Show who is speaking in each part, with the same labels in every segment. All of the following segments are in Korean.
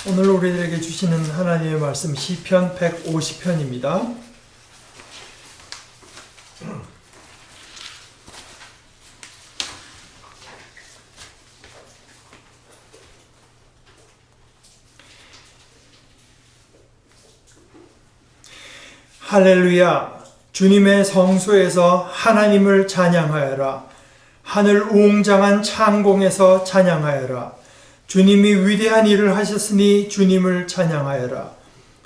Speaker 1: 오늘 우리들에게 주시는 하나님의 말씀 시편 150편입니다. 할렐루야, 주님의 성소에서 하나님을 찬양하여라. 하늘 웅장한 창공에서 찬양하여라. 주님이 위대한 일을 하셨으니 주님을 찬양하여라.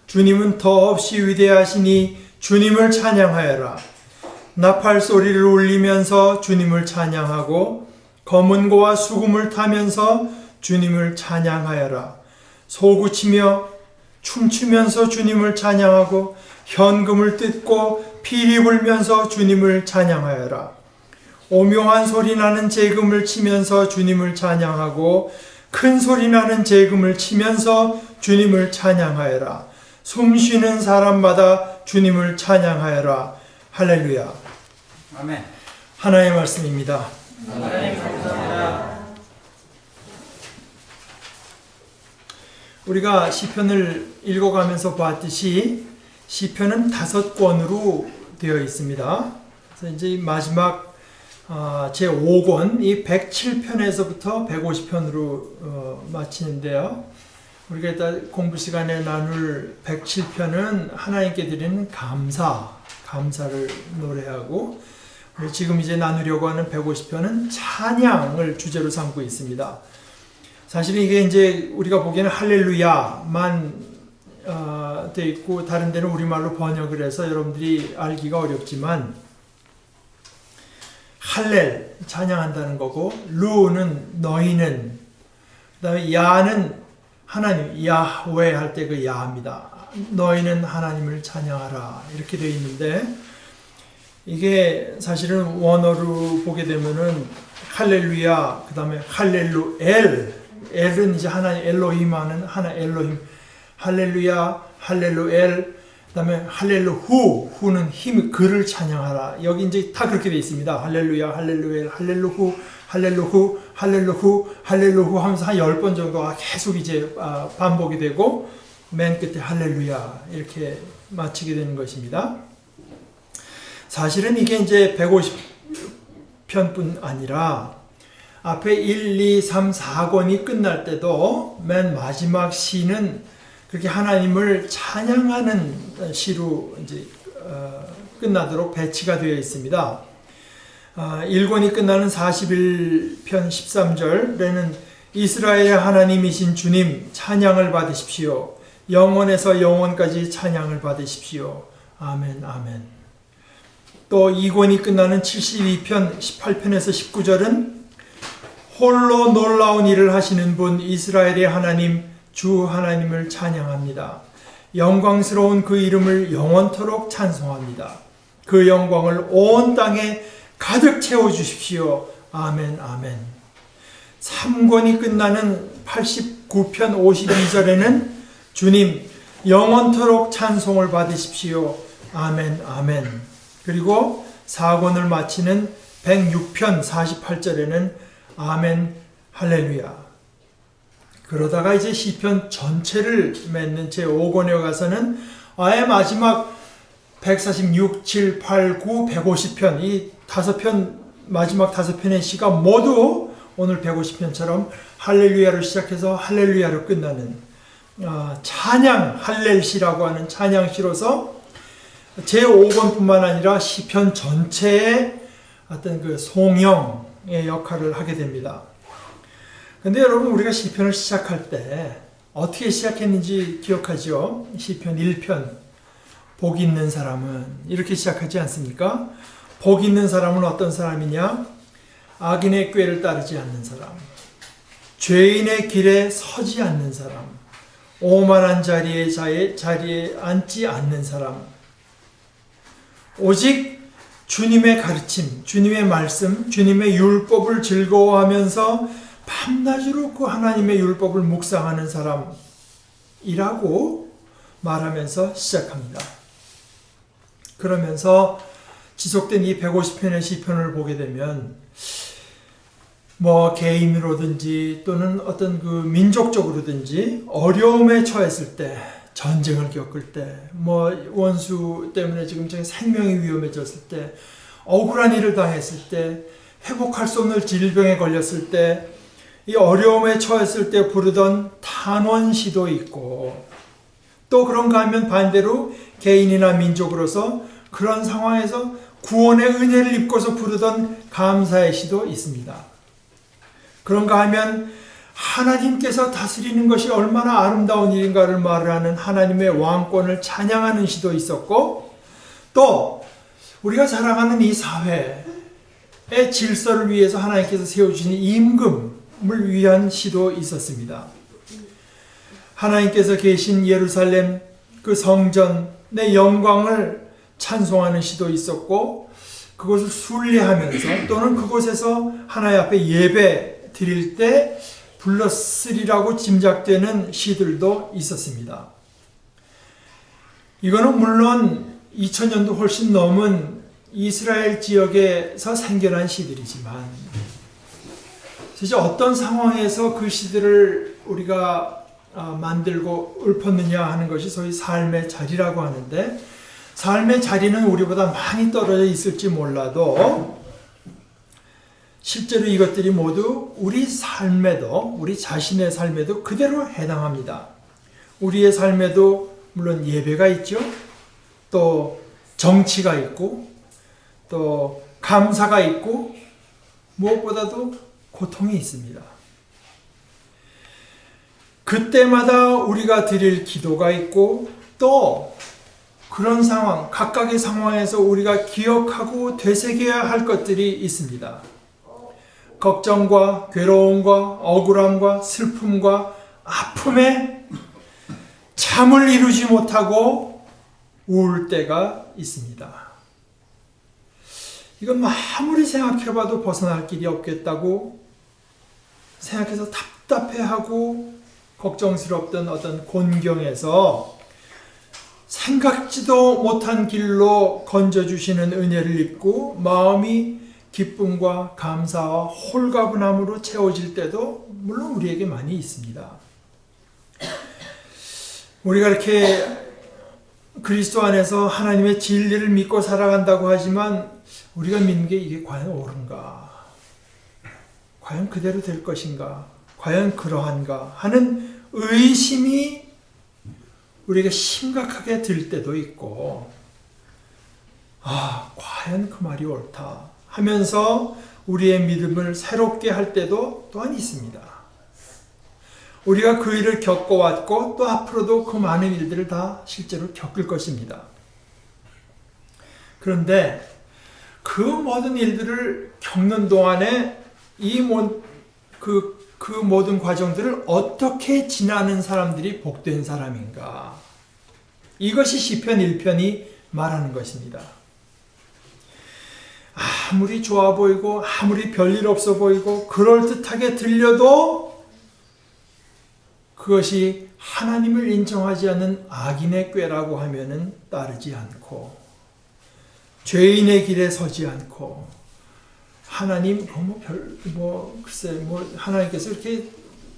Speaker 1: 주님은 더없이 위대하시니 주님을 찬양하여라. 나팔 소리를 울리면서 주님을 찬양하고 검은고와 수금을 타면서 주님을 찬양하여라. 소구치며 춤추면서 주님을 찬양하고 현금을 뜯고 피리 불면서 주님을 찬양하여라. 오묘한 소리 나는 재금을 치면서 주님을 찬양하고 큰 소리 나는 재금을 치면서 주님을 찬양하여라. 숨 쉬는 사람마다 주님을 찬양하여라. 할렐루야.
Speaker 2: 아멘.
Speaker 1: 하나님의 말씀입니다.
Speaker 2: 하나님 감사합니다.
Speaker 1: 우리가 시편을 읽어가면서 봤듯이 시편은 5권으로 되어 있습니다. 그래서 이제 마지막 제5권, 이 107편에서부터 150편으로 마치는데요. 우리가 일단 공부 시간에 나눌 107편은 하나님께 드리는 감사를 노래하고, 지금 이제 나누려고 하는 150편은 찬양을 주제로 삼고 있습니다. 사실 이게 이제 우리가 보기에는 할렐루야만 돼 있고, 다른 데는 우리말로 번역을 해서 여러분들이 알기가 어렵지만, 할렐, 찬양한다는 거고, 루는 너희는, 그 다음에 야는 하나님, 야훼 할 때 그 야입니다. 너희는 하나님을 찬양하라, 이렇게 되어 있는데, 이게 사실은 원어로 보게 되면은 할렐루야, 그 다음에 할렐루엘, 엘은 이제 하나님 엘로힘 하는 하나 엘로힘, 할렐루야, 할렐루엘, 그 다음에 할렐루후, 후는 힘, 그를 찬양하라. 여기 이제 다 그렇게 되어 있습니다. 할렐루야, 할렐루엘, 할렐루후, 할렐루후, 할렐루후, 할렐루후 하면서 한 10번 정도가 계속 이제 반복이 되고, 맨 끝에 할렐루야 이렇게 마치게 되는 것입니다. 사실은 이게 이제 150편뿐 아니라 앞에 1, 2, 3, 4권이 끝날 때도 맨 마지막 시는 그렇게 하나님을 찬양하는 시로 이제 끝나도록 배치가 되어 있습니다. 1권이 끝나는 41편 13절에는 이스라엘의 하나님이신 주님 찬양을 받으십시오. 영원에서 영원까지 찬양을 받으십시오. 아멘, 아멘. 또 2권이 끝나는 72편 18편에서 19절은 홀로 놀라운 일을 하시는 분 이스라엘의 하나님 주 하나님을 찬양합니다. 영광스러운 그 이름을 영원토록 찬송합니다. 그 영광을 온 땅에 가득 채워주십시오. 아멘, 아멘. 3권이 끝나는 89편 52절에는 주님 영원토록 찬송을 받으십시오. 아멘, 아멘. 그리고 4권을 마치는 106편 48절에는 아멘, 할렐루야. 그러다가 이제 시편 전체를 맺는 제5권에 가서는 아예 마지막 146, 7, 8, 9, 150편 이 5편 마지막 5편의 시가 모두 오늘 150편처럼 할렐루야로 시작해서 할렐루야로 끝나는 찬양 할렐시라고 하는 찬양시로서 제5권뿐만 아니라 시편 전체의 어떤 그 송영의 역할을 하게 됩니다. 근데 여러분 우리가 시편을 시작할 때 어떻게 시작했는지 기억하죠? 시편 1편 복 있는 사람은 이렇게 시작하지 않습니까? 복 있는 사람은 어떤 사람이냐? 악인의 꾀를 따르지 않는 사람, 죄인의 길에 서지 않는 사람, 오만한 자리에 앉지 않는 사람, 오직 주님의 가르침, 주님의 말씀, 주님의 율법을 즐거워하면서 밤낮으로 그 하나님의 율법을 묵상하는 사람이라고 말하면서 시작합니다. 그러면서 지속된 이 150편의 시편을 보게 되면 뭐 개인으로든지 또는 어떤 그 민족적으로든지 어려움에 처했을 때, 전쟁을 겪을 때, 뭐 원수 때문에 지금 생명이 위험해졌을 때, 억울한 일을 당했을 때, 회복할 수 없는 질병에 걸렸을 때, 이 어려움에 처했을 때 부르던 탄원시도 있고, 또 그런가 하면 반대로 개인이나 민족으로서 그런 상황에서 구원의 은혜를 입고서 부르던 감사의 시도 있습니다. 그런가 하면 하나님께서 다스리는 것이 얼마나 아름다운 일인가를 말을 하는 하나님의 왕권을 찬양하는 시도 있었고, 또 우리가 살아가는 이 사회의 질서를 위해서 하나님께서 세워주신 임금을 위한 시도 있었습니다. 하나님께서 계신 예루살렘 그 성전의 영광을 찬송하는 시도 있었고, 그것을 순례하면서 또는 그곳에서 하나님 앞에 예배 드릴 때 불렀으리라고 짐작되는 시들도 있었습니다. 이거는 물론 2000년도 훨씬 넘은 이스라엘 지역에서 생겨난 시들이지만, 진짜 어떤 상황에서 그 시들을 우리가 만들고 읊었느냐 하는 것이 소위 삶의 자리라고 하는데, 삶의 자리는 우리보다 많이 떨어져 있을지 몰라도 실제로 이것들이 모두 우리 삶에도, 우리 자신의 삶에도 그대로 해당합니다. 우리의 삶에도 물론 예배가 있죠. 또 정치가 있고, 또 감사가 있고, 무엇보다도 고통이 있습니다. 그때마다 우리가 드릴 기도가 있고, 또 그런 상황, 각각의 상황에서 우리가 기억하고 되새겨야 할 것들이 있습니다. 걱정과 괴로움과 억울함과 슬픔과 아픔에 잠을 이루지 못하고 울 때가 있습니다. 이건 아무리 생각해봐도 벗어날 길이 없겠다고 생각해서 답답해하고 걱정스럽던 어떤 곤경에서 생각지도 못한 길로 건져주시는 은혜를 입고 마음이 기쁨과 감사와 홀가분함으로 채워질 때도 물론 우리에게 많이 있습니다. 우리가 이렇게 그리스도 안에서 하나님의 진리를 믿고 살아간다고 하지만 우리가 믿는 게 이게 과연 옳은가? 과연 그대로 될 것인가? 과연 그러한가? 하는 의심이 우리가 심각하게 들 때도 있고, 과연 그 말이 옳다 하면서 우리의 믿음을 새롭게 할 때도 또한 있습니다. 우리가 그 일을 겪어왔고 또 앞으로도 그 많은 일들을 다 실제로 겪을 것입니다. 그런데 그 모든 일들을 겪는 동안에 그 모든 과정들을 어떻게 지나는 사람들이 복된 사람인가? 이것이 시편 1편이 말하는 것입니다. 아무리 좋아 보이고 아무리 별일 없어 보이고 그럴듯하게 들려도 그것이 하나님을 인정하지 않는 악인의 꾀라고 하면은 따르지 않고, 죄인의 길에 서지 않고, 하나님 하나님께서 이렇게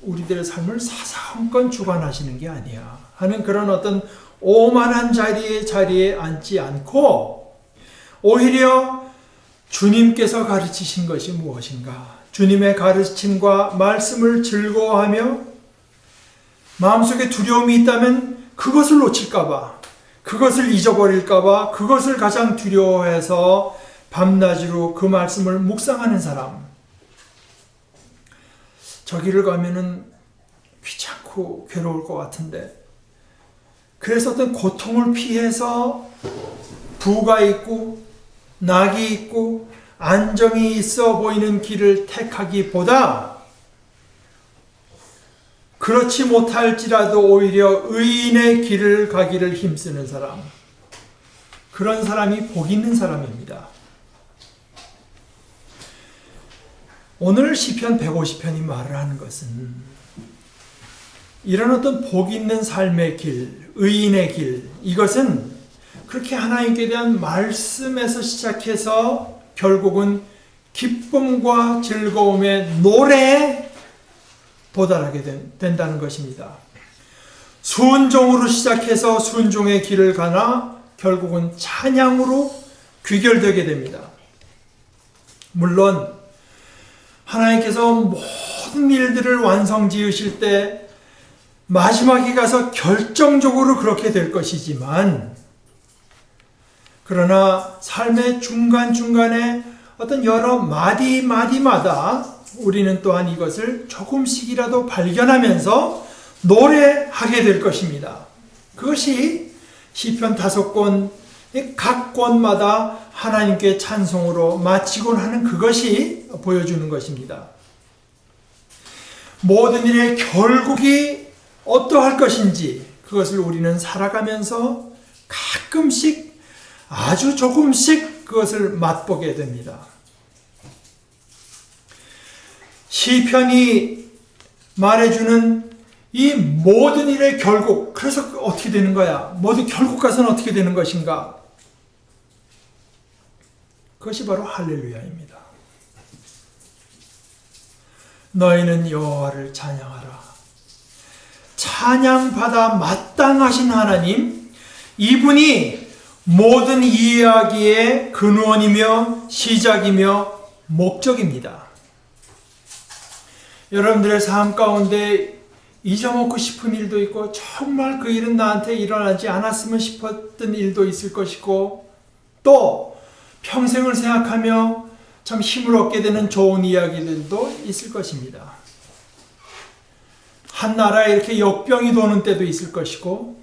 Speaker 1: 우리들의 삶을 사사건건 주관하시는 게 아니야 하는 그런 어떤 오만한 자리에 앉지 않고, 오히려 주님께서 가르치신 것이 무엇인가, 주님의 가르침과 말씀을 즐거워하며 마음속에 두려움이 있다면 그것을 놓칠까봐, 그것을 잊어버릴까봐 그것을 가장 두려워해서 밤낮으로 그 말씀을 묵상하는 사람, 저기를 가면은 귀찮고 괴로울 것 같은데, 그래서 어떤 고통을 피해서 부가 있고 낙이 있고 안정이 있어 보이는 길을 택하기보다, 그렇지 못할지라도 오히려 의인의 길을 가기를 힘쓰는 사람, 그런 사람이 복 있는 사람입니다. 오늘 시편 150편이 말을 하는 것은 이런 어떤 복 있는 삶의 길, 의인의 길, 이것은 그렇게 하나님께 대한 말씀에서 시작해서 결국은 기쁨과 즐거움의 노래에 도달하게 된다는 것입니다. 순종으로 시작해서 순종의 길을 가나 결국은 찬양으로 귀결되게 됩니다. 물론 하나님께서 모든 일들을 완성 지으실 때 마지막에 가서 결정적으로 그렇게 될 것이지만, 그러나 삶의 중간중간에 어떤 여러 마디마다 우리는 또한 이것을 조금씩이라도 발견하면서 노래하게 될 것입니다. 그것이 시편 5권 각 권마다 하나님께 찬송으로 마치곤 하는 그것이 보여주는 것입니다. 모든 일의 결국이 어떠할 것인지 그것을 우리는 살아가면서 가끔씩 아주 조금씩 그것을 맛보게 됩니다. 시편이 말해주는 이 모든 일의 결국, 그래서 어떻게 되는 거야? 모든 결국 가서는 어떻게 되는 것인가? 그것이 바로 할렐루야입니다. 너희는 여호와를 찬양하라. 찬양받아 마땅하신 하나님, 이분이 모든 이야기의 근원이며 시작이며 목적입니다. 여러분들의 삶 가운데 잊어먹고 싶은 일도 있고, 정말 그 일은 나한테 일어나지 않았으면 싶었던 일도 있을 것이고, 또 평생을 생각하며 참 힘을 얻게 되는 좋은 이야기들도 있을 것입니다. 한 나라에 이렇게 역병이 도는 때도 있을 것이고,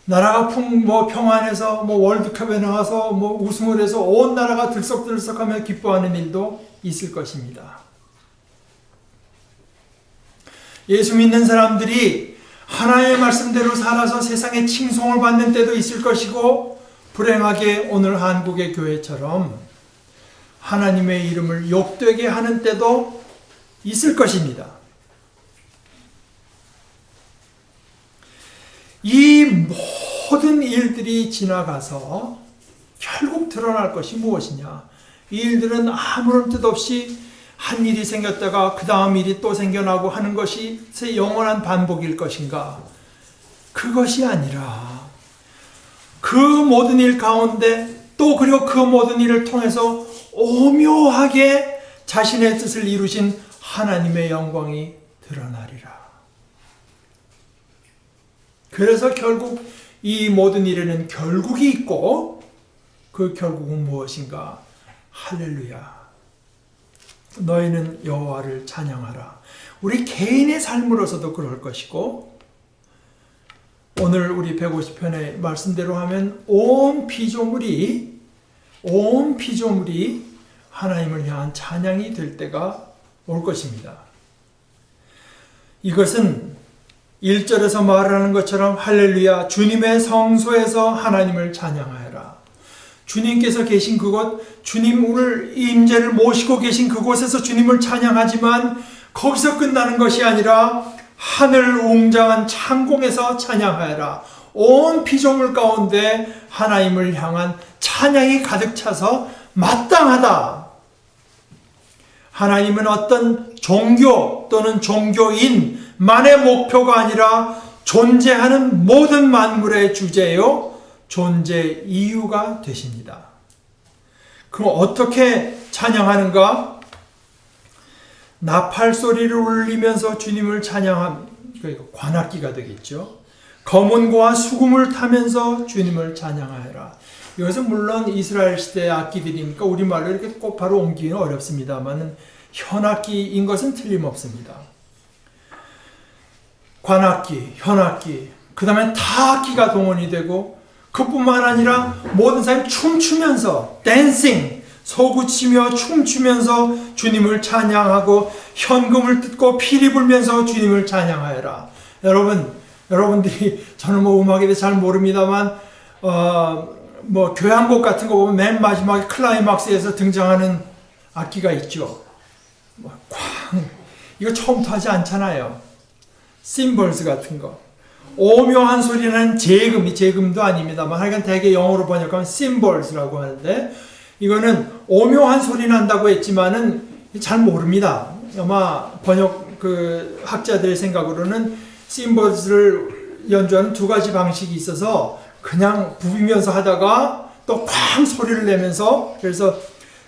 Speaker 1: 나라가 평안해서 월드컵에 나가서 우승을 해서 온 나라가 들썩들썩하며 기뻐하는 일도 있을 것입니다. 예수 믿는 사람들이 하나님의 말씀대로 살아서 세상에 칭송을 받는 때도 있을 것이고, 불행하게 오늘 한국의 교회처럼 하나님의 이름을 욕되게 하는 때도 있을 것입니다. 이 모든 일들이 지나가서 결국 드러날 것이 무엇이냐? 이 일들은 아무런 뜻 없이 한 일이 생겼다가 그 다음 일이 또 생겨나고 하는 것이 영원한 반복일 것인가? 그것이 아니라 그 모든 일 가운데 또 그리고 그 모든 일을 통해서 오묘하게 자신의 뜻을 이루신 하나님의 영광이 드러나리라. 그래서 결국 이 모든 일에는 결국이 있고, 그 결국은 무엇인가? 할렐루야. 너희는 여호와를 찬양하라. 우리 개인의 삶으로서도 그럴 것이고, 오늘 우리 150편의 말씀대로 하면 온 피조물이 하나님을 향한 찬양이 될 때가 올 것입니다. 이것은 1절에서 말하는 것처럼 할렐루야, 주님의 성소에서 하나님을 찬양하여라. 주님께서 계신 그곳, 주님을 임재를 모시고 계신 그곳에서 주님을 찬양하지만 거기서 끝나는 것이 아니라 하늘 웅장한 창공에서 찬양하여라. 온 피조물 가운데 하나님을 향한 찬양이 가득 차서 마땅하다. 하나님은 어떤 종교 또는 종교인만의 목표가 아니라 존재하는 모든 만물의 주제요, 존재 이유가 되십니다. 그럼 어떻게 찬양하는가? 나팔 소리를 울리면서 주님을 찬양함, 관악기가 되겠죠. 검은고와 수금을 타면서 주님을 찬양하여라. 이것은 물론 이스라엘 시대의 악기들이니까 우리말로 이렇게 꼭 바로 옮기기는 어렵습니다만 현악기인 것은 틀림없습니다. 관악기, 현악기, 그 다음에 타악기가 동원이 되고, 그뿐만 아니라 모든 사람이 춤추면서 댄싱, 소구치며 춤추면서 주님을 찬양하고 현금을 뜯고 피리 불면서 주님을 찬양하여라. 여러분들이, 저는 음악에 대해 잘 모릅니다만 교향곡 같은 거 보면 맨 마지막에 클라이막스에서 등장하는 악기가 있죠. 이거 처음부터 하지 않잖아요. 심벌스 같은 거. 오묘한 소리는 재금도 아닙니다만 하여간 대개 영어로 번역하면 심벌스라고 하는데, 이거는 오묘한 소리 난다고 했지만은 잘 모릅니다. 아마 번역 그 학자들의 생각으로는 심벌스를 연주하는 두 가지 방식이 있어서 그냥 부비면서 하다가 또 쾅 소리를 내면서, 그래서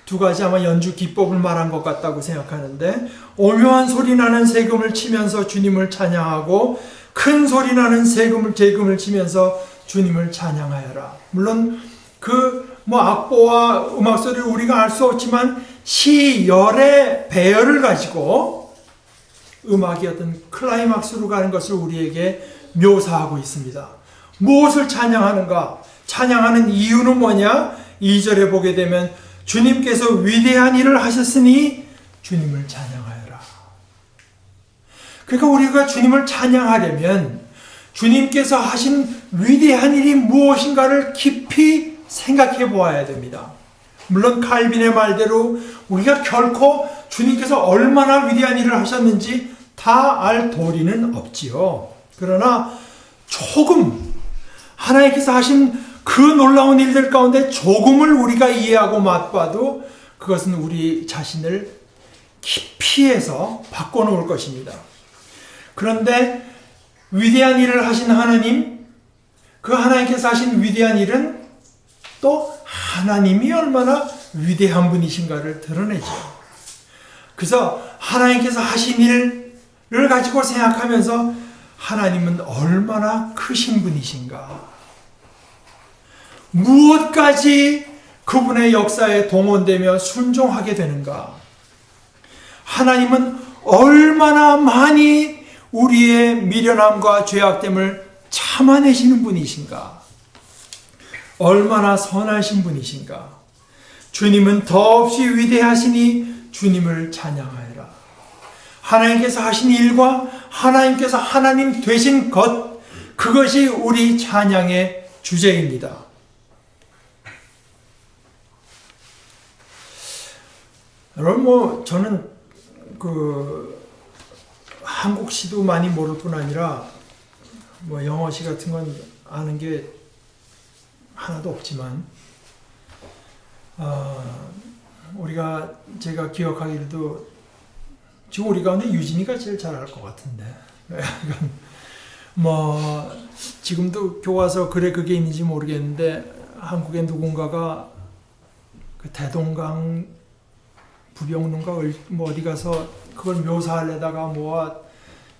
Speaker 1: 두 가지 아마 연주 기법을 말한 것 같다고 생각하는데, 오묘한 소리 나는 세금을 치면서 주님을 찬양하고 큰 소리 나는 재금을 치면서 주님을 찬양하여라. 물론 그 악보와 음악 소리를 우리가 알 수 없지만 시열의 배열을 가지고 음악이 어떤 클라이막스로 가는 것을 우리에게 묘사하고 있습니다. 무엇을 찬양하는가? 찬양하는 이유는 뭐냐? 2절에 보게 되면 주님께서 위대한 일을 하셨으니 주님을 찬양하여라. 그러니까 우리가 주님을 찬양하려면 주님께서 하신 위대한 일이 무엇인가를 깊이 생각해 보아야 됩니다. 물론 칼빈의 말대로 우리가 결코 주님께서 얼마나 위대한 일을 하셨는지 다 알 도리는 없지요. 그러나 조금 하나님께서 하신 그 놀라운 일들 가운데 조금을 우리가 이해하고 맛봐도 그것은 우리 자신을 깊이 해서 바꿔놓을 것입니다. 그런데 위대한 일을 하신 하나님, 그 하나님께서 하신 위대한 일은 또 하나님이 얼마나 위대한 분이신가를 드러내죠. 그래서 하나님께서 하신 일을 가지고 생각하면서 하나님은 얼마나 크신 분이신가, 무엇까지 그분의 역사에 동원되며 순종하게 되는가, 하나님은 얼마나 많이 우리의 미련함과 죄악됨을 참아내시는 분이신가, 얼마나 선하신 분이신가. 주님은 더없이 위대하시니 주님을 찬양하여라. 하나님께서 하신 일과 하나님께서 하나님 되신 것, 그것이 우리 찬양의 주제입니다. 여러분, 저는 한국시도 많이 모를 뿐 아니라 영어시 같은 건 아는 게 하나도 없지만, 제가 기억하기로도 지금 우리 가운데 유진이가 제일 잘 알 것 같은데, 지금도 교과서 글에 그게 있는지 모르겠는데, 한국의 누군가가 그 대동강 부병론가 어디 가서 그걸 묘사하려다가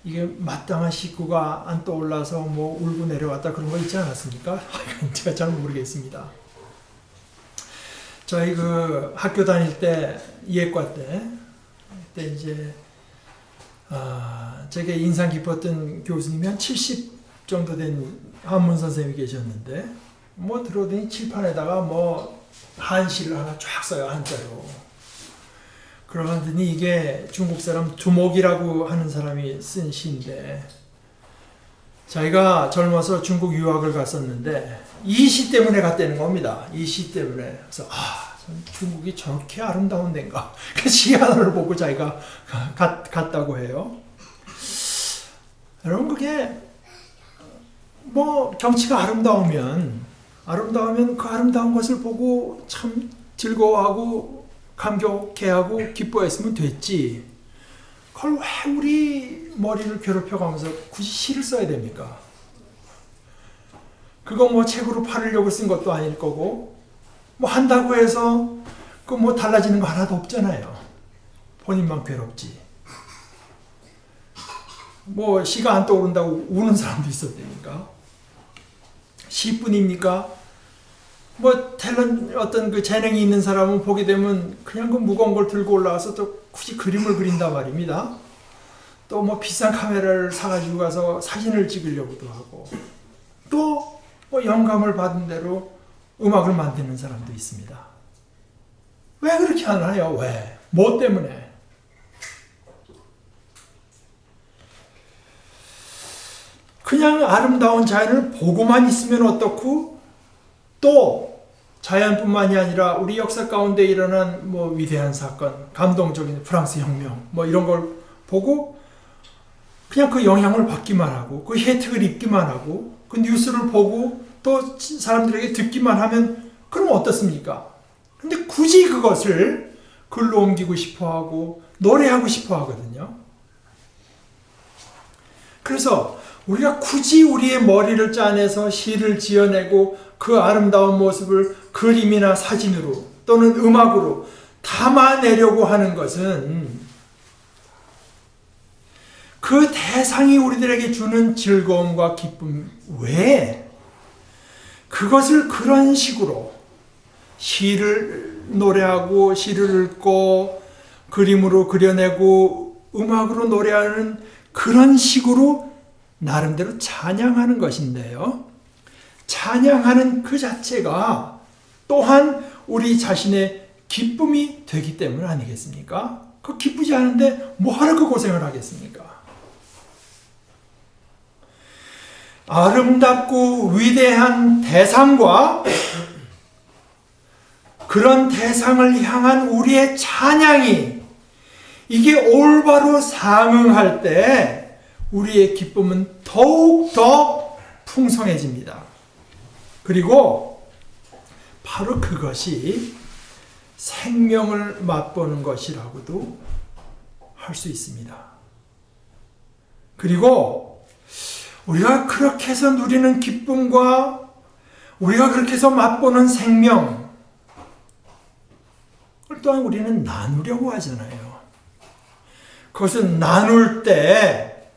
Speaker 1: 이게 마땅한 식구가 안 떠올라서 울고 내려왔다, 그런 거 있지 않았습니까? 제가 잘 모르겠습니다. 저희 학교 다닐 때, 예과 때 이제 제게 인상 깊었던 교수님이 한 70 정도 된 한문 선생님이 계셨는데, 들어오더니 칠판에다가 한시를 하나 쫙 써요, 한자로. 그러더니 이게 중국 사람 두목이라고 하는 사람이 쓴 시인데, 자기가 젊어서 중국 유학을 갔었는데 이 시 때문에 갔다는 겁니다. 이 시 때문에. 그래서 중국이 저렇게 아름다운 데인가? 그 시 하나를 보고 자기가 갔다고 해요. 여러분, 그게 경치가 아름다우면 그 아름다운 것을 보고 참 즐거워하고 감격해하고 기뻐했으면 됐지. 그걸 왜 우리 머리를 괴롭혀가면서 굳이 시를 써야 됩니까? 그거 책으로 팔으려고 쓴 것도 아닐 거고, 한다고 해서 달라지는 거 하나도 없잖아요. 본인만 괴롭지. 시가 안 떠오른다고 우는 사람도 있었다니까. 시뿐입니까? 어떤 재능이 있는 사람은 보게 되면 그냥 무거운 걸 들고 올라와서 또 굳이 그림을 그린단 말입니다. 또 비싼 카메라를 사가지고 가서 사진을 찍으려고도 하고, 또 영감을 받은 대로 음악을 만드는 사람도 있습니다. 왜 그렇게 하나요? 왜? 뭐 때문에? 그냥 아름다운 자연을 보고만 있으면 어떻고, 또 자연뿐만이 아니라 우리 역사 가운데 일어난 위대한 사건, 감동적인 프랑스 혁명 이런 걸 보고 그냥 그 영향을 받기만 하고, 그 혜택을 입기만 하고, 그 뉴스를 보고 또 사람들에게 듣기만 하면 그럼 어떻습니까? 근데 굳이 그것을 글로 옮기고 싶어하고 노래하고 싶어하거든요. 그래서 우리가 굳이 우리의 머리를 짜내서 시를 지어내고 그 아름다운 모습을 그림이나 사진으로 또는 음악으로 담아내려고 하는 것은 그 대상이 우리들에게 주는 즐거움과 기쁨 외에 그것을 그런 식으로 시를 노래하고 시를 읽고 그림으로 그려내고 음악으로 노래하는 그런 식으로 나름대로 찬양하는 것인데요. 찬양하는 그 자체가 또한 우리 자신의 기쁨이 되기 때문 아니겠습니까? 그 기쁘지 않은데 뭐하러 그 고생을 하겠습니까? 아름답고 위대한 대상과 그런 대상을 향한 우리의 찬양이 이게 올바로 상응할 때 우리의 기쁨은 더욱 더 풍성해집니다. 그리고 바로 그것이 생명을 맛보는 것이라고도 할 수 있습니다. 그리고 우리가 그렇게 해서 누리는 기쁨과 우리가 그렇게 해서 맛보는 생명 또한 우리는 나누려고 하잖아요. 그것은 나눌 때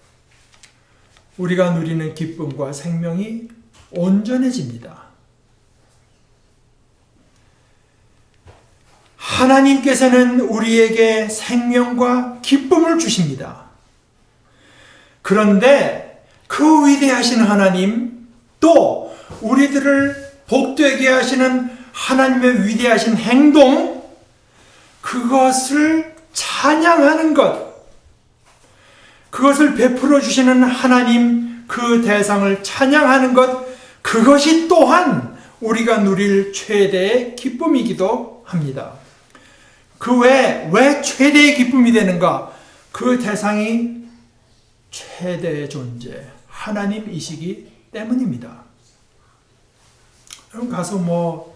Speaker 1: 우리가 누리는 기쁨과 생명이 온전해집니다. 하나님께서는 우리에게 생명과 기쁨을 주십니다. 그런데 그 위대하신 하나님 또 우리들을 복되게 하시는 하나님의 위대하신 행동 그것을 찬양하는 것 그것을 베풀어 주시는 하나님 그 대상을 찬양하는 것 그것이 또한 우리가 누릴 최대의 기쁨이기도 합니다. 그 왜 최대의 기쁨이 되는가? 그 대상이 최대의 존재 하나님이시기 때문입니다. 여러분 가서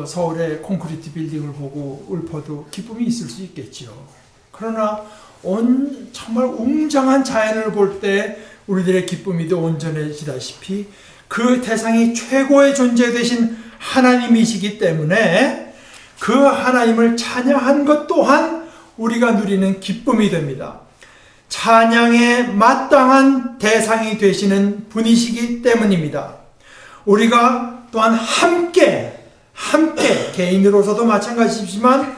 Speaker 1: 서울의 콘크리트 빌딩을 보고 읊어도 기쁨이 있을 수 있겠죠. 그러나 정말 웅장한 자연을 볼 때 우리들의 기쁨이 더 온전해지다시피 그 대상이 최고의 존재 되신 하나님이시기 때문에 그 하나님을 찬양한 것 또한 우리가 누리는 기쁨이 됩니다. 찬양에 마땅한 대상이 되시는 분이시기 때문입니다. 우리가 또한 함께 개인으로서도 마찬가지지만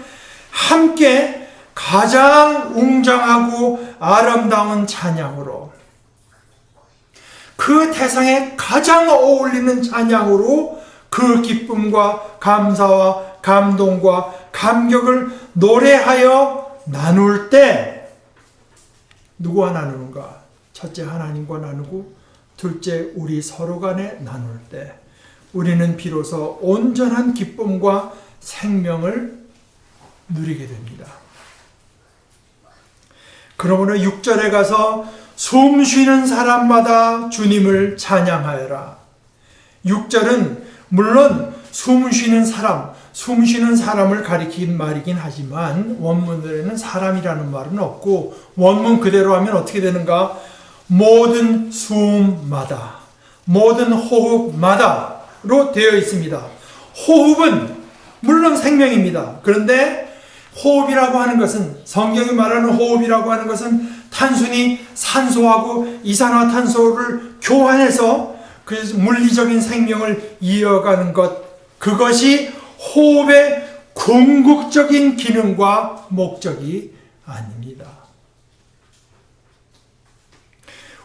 Speaker 1: 함께 가장 웅장하고 아름다운 찬양으로 그 대상에 가장 어울리는 찬양으로 그 기쁨과 감사와 감동과 감격을 노래하여 나눌 때 누구와 나누는가? 첫째 하나님과 나누고 둘째 우리 서로 간에 나눌 때 우리는 비로소 온전한 기쁨과 생명을 누리게 됩니다. 그러므로 6절에 가서 숨 쉬는 사람마다 주님을 찬양하여라. 6절은 물론 숨 쉬는 사람을 가리킨 말이긴 하지만 원문에는 사람이라는 말은 없고 원문 그대로 하면 어떻게 되는가? 모든 숨마다, 모든 호흡마다로 되어 있습니다. 호흡은 물론 생명입니다. 그런데 호흡이라고 하는 것은 성경이 말하는 호흡이라고 하는 것은 단순히 산소하고 이산화탄소를 교환해서 그 물리적인 생명을 이어가는 것 그것이 호흡의 궁극적인 기능과 목적이 아닙니다.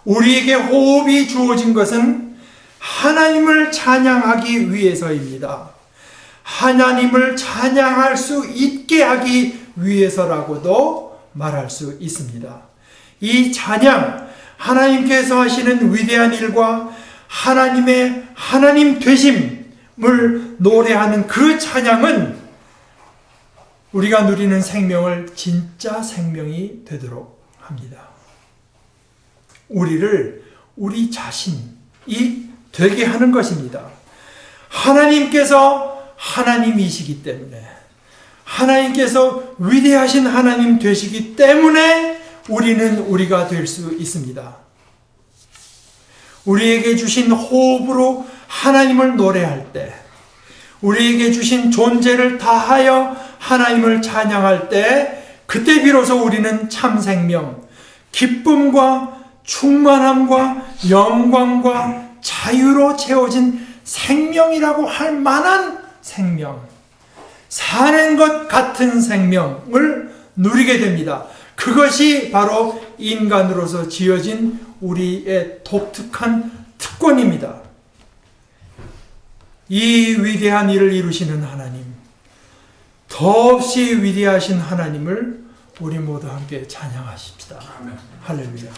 Speaker 1: 우리에게 호흡이 주어진 것은 하나님을 찬양하기 위해서입니다. 하나님을 찬양할 수 있게 하기 위해서라고도 말할 수 있습니다. 이 찬양, 하나님께서 하시는 위대한 일과 하나님의 하나님 되심을 노래하는 그 찬양은 우리가 누리는 생명을 진짜 생명이 되도록 합니다. 우리를 우리 자신이 되게 하는 것입니다. 하나님께서 하나님이시기 때문에, 하나님께서 위대하신 하나님 되시기 때문에 우리는 우리가 될 수 있습니다. 우리에게 주신 호흡으로 하나님을 노래할 때, 우리에게 주신 존재를 다하여 하나님을 찬양할 때, 그때 비로소 우리는 참 생명, 기쁨과 충만함과 영광과 자유로 채워진 생명이라고 할 만한 생명, 사는 것 같은 생명을 누리게 됩니다. 그것이 바로 인간으로서 지어진 우리의 독특한 특권입니다. 이 위대한 일을 이루시는 하나님, 더없이 위대하신 하나님을 우리 모두 함께 찬양하십시다. 할렐루야.